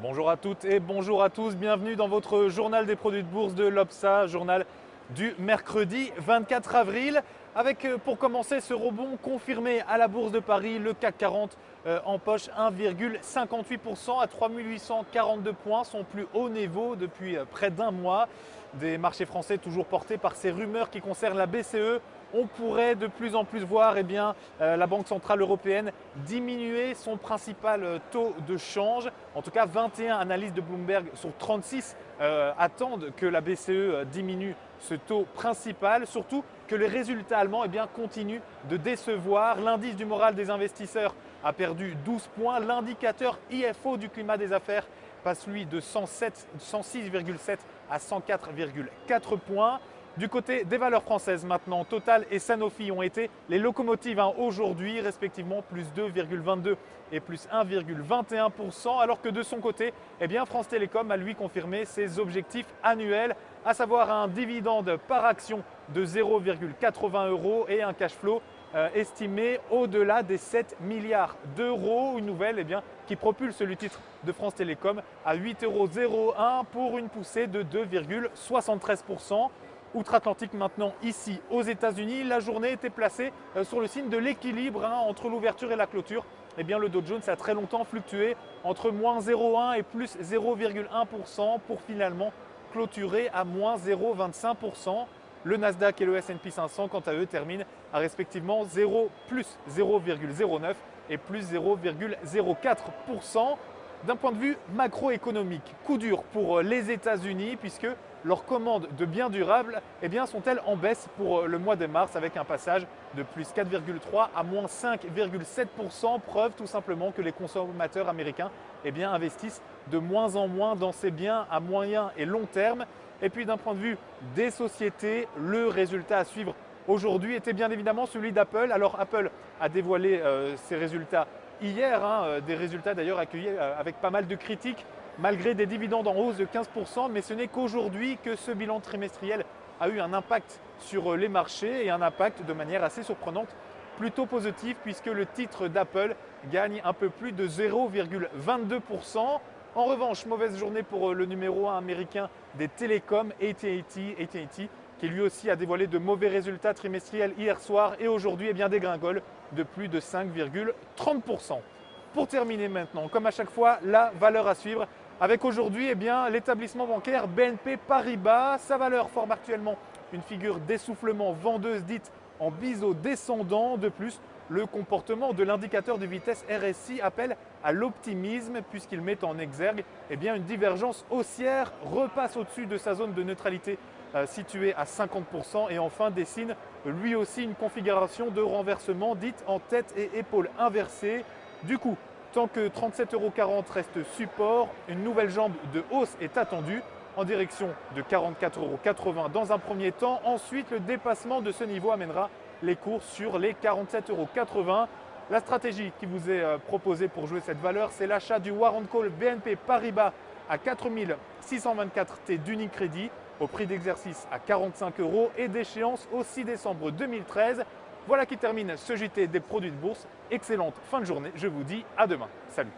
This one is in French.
Bonjour à toutes et bonjour à tous, bienvenue dans votre journal des produits de bourse de l'Obsa, journal du mercredi 24 avril. Avec pour commencer ce rebond confirmé à la Bourse de Paris, le CAC 40 en poche 1,58% à 3842 points, son plus haut niveau depuis près d'un mois. Des marchés français toujours portés par ces rumeurs qui concernent la BCE. On pourrait de plus en plus voir la Banque Centrale Européenne diminuer son principal taux de change. En tout cas, 21 analystes de Bloomberg sur 36 attendent que la BCE diminue ce taux principal, surtout que les résultats allemands continuent de décevoir. L'indice du moral des investisseurs a perdu 12 points. L'indicateur IFO du climat des affaires passe lui de 106,7 à 104,4 points. Du côté des valeurs françaises maintenant, Total et Sanofi ont été les locomotives aujourd'hui, respectivement plus 2,22 et plus 1,21%, alors que de son côté, France Télécom a lui confirmé ses objectifs annuels, à savoir un dividende par action de 0,80 € et un cash flow estimé au-delà des 7 milliards d'euros. Une nouvelle qui propulse le titre de France Télécom à 8,01 € pour une poussée de 2,73%. Outre-Atlantique maintenant, ici aux États-Unis, la journée était placée sur le signe de l'équilibre entre l'ouverture et la clôture. Le Dow Jones a très longtemps fluctué entre moins 0,1 et plus 0,1% pour finalement clôturer à moins 0,25%. Le Nasdaq et le S&P 500, quant à eux, terminent à respectivement plus 0,09 et plus 0,04%. D'un point de vue macroéconomique, coup dur pour les États-Unis puisque leurs commandes de biens durables sont-elles en baisse pour le mois de mars avec un passage de plus 4,3 à moins 5,7%. Preuve tout simplement que les consommateurs américains investissent de moins en moins dans ces biens à moyen et long terme. Et puis d'un point de vue des sociétés, le résultat à suivre aujourd'hui était bien évidemment celui d'Apple. Alors Apple a dévoilé ses résultats hier, des résultats d'ailleurs accueillis avec pas mal de critiques malgré des dividendes en hausse de 15%, mais ce n'est qu'aujourd'hui que ce bilan trimestriel a eu un impact sur les marchés et un impact de manière assez surprenante, plutôt positif puisque le titre d'Apple gagne un peu plus de 0,22%. En revanche, mauvaise journée pour le numéro 1 américain des télécoms, AT&T, qui lui aussi a dévoilé de mauvais résultats trimestriels hier soir et aujourd'hui dégringole de plus de 5,30%. Pour terminer maintenant, comme à chaque fois, la valeur à suivre avec aujourd'hui l'établissement bancaire BNP Paribas. Sa valeur forme actuellement une figure d'essoufflement vendeuse dite en biseau descendant. De plus, le comportement de l'indicateur de vitesse RSI appelle à l'optimisme puisqu'il met en exergue une divergence haussière, repasse au-dessus de sa zone de neutralité située à 50% et enfin dessine lui aussi une configuration de renversement dite en tête et épaule inversée. Du coup, tant que 37,40 € reste support, une nouvelle jambe de hausse est attendue en direction de 44,80 € dans un premier temps. Ensuite, le dépassement de ce niveau amènera les cours sur les 47,80 €. La stratégie qui vous est proposée pour jouer cette valeur, c'est l'achat du Warrant Call BNP Paribas à 4624 T d'Unicredit au prix d'exercice à 45 € et d'échéance au 6 décembre 2013. Voilà qui termine ce JT des produits de bourse. Excellente fin de journée. Je vous dis à demain. Salut.